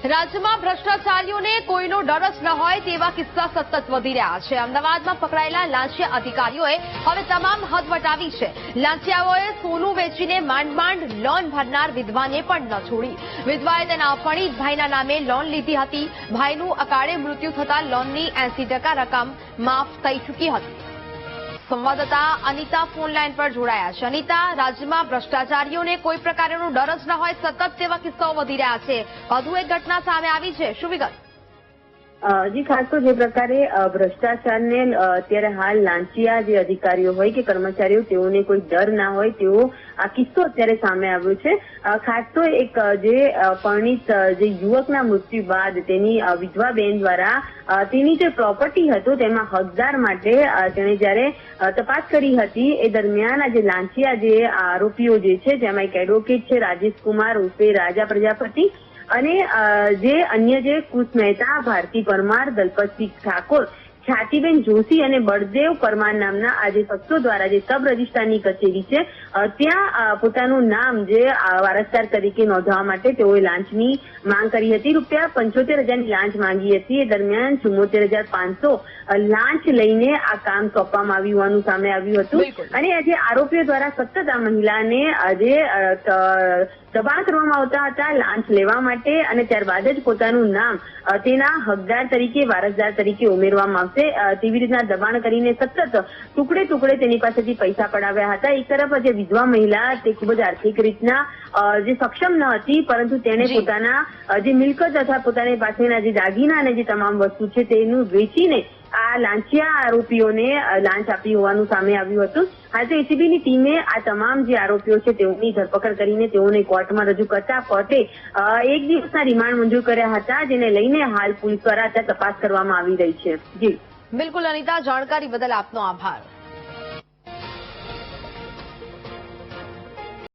રાજ્યમાં ભ્રષ્ટાચારીઓને કોઈનો ડર જ ન હોય તેવા કિસ્સા સતત વધી રહ્યા છે। અમદાવાદમાં પકડાયેલા લાંચિયા અધિકારીઓએ હવે તમામ હદ વટાવી છે। લાંચિયાઓએ સોનું વેચીને માંડ લોન ભરનાર વિધવાને પણ ન છોડી। વિધવાએ તેના અપરિણિત ભાઈના નામે લોન લીધી હતી। ભાઈનું અકાળે મૃત્યુ થતાં લોનની 80% રકમ માફ થઈ ચૂકી હતી। સંવાદદાતા અનિતા ફોન લાઈન પર જોડાયા છે। અનિતા, રાજ્યમાં ભ્રષ્ટાચારીઓને કોઈ પ્રકારનો ડર જ ન હોય, સતત તેવા કિસ્સાઓ વધી રહ્યા છે। વધુ એક ઘટના સામે આવી છે, શું વિગત? જી, ખાસ તો જે પ્રકારે ભ્રષ્ટાચારને અત્યારે હાલ લાંચિયા જે અધિકારીઓ હોય કે કર્મચારીઓ તેઓને કોઈ ડર ના હોય તેવો આ કિસ્સો અત્યારે સામે આવ્યો છે। ખાસ તો એક જે પરિણીત જે યુવકના મૃત્યુ બાદ તેની વિધવા બેન દ્વારા તેની જે પ્રોપર્ટી હતું તેમાં હકદાર માટે તેણે જયારે તપાસ કરી હતી એ દરમિયાન આ જે લાંચિયા જે આરોપીઓ જે છે જેમાં એક એડવોકેટ છે રાજેશ કુમાર ઉર્ફે રાજા પ્રજાપતિ અને જે અન્ય જે કુશ મહેતા, ભારતી પરમાર, દલપતસિંહ ઠાકોર, ખ્યાતિબેન જોશી અને બળદેવ પરમાર નામના આ જે શખ્સો દ્વારા જે સબ રજિસ્ટ્રારની કચેરી છે ત્યાં પોતાનું નામ જે વારસદાર તરીકે નોંધવા માટે તેઓએ લાંચની માંગ કરી હતી। ₹75,000ની લાંચ માંગી હતી। એ દરમિયાન 74,500 લાંચ લઈને આ કામ સોંપવામાં આવ્યું હોવાનું સામે આવ્યું હતું અને આજે આરોપીઓ દ્વારા સતત આ મહિલાને આજે દબાણ કરવામાં આવતા હતા લાંચ લેવા માટે અને ત્યારબાદ જ પોતાનું નામ તેના હકદાર તરીકે, વારસદાર તરીકે ઉમેરવામાં આવશે તેવી રીતના દબાણ કરીને સતત ટુકડે તેની પાસેથી પૈસા પડાવ્યા હતા। એક તરફ જે વિધવા મહિલા તે ખૂબ જ આર્થિક રીતના જે સક્ષમ ન હતી પરંતુ તેણે પોતાના જે મિલકત અથવા પોતાની પાસેના જે દાગીના અને જે તમામ વસ્તુ છે તેનું વેચીને આ લાંચિયા આરોપીઓને લાંચ આપી હોવાનું સામે આવ્યું હતું। આજે એસીબીની ટીમે આ તમામ જે આરોપીઓ છે તેઓની ધરપકડ કરીને તેઓને કોર્ટમાં રજૂ કરતા કોર્ટે 1 દિવસના રિમાન્ડ મંજૂર કર્યા હતા, જેને લઈને હાલ પોલીસ દ્વારા તપાસ કરવામાં આવી રહી છે। જી બિલકુલ અનિતા, જાણકારી બદલ આપનો આભાર।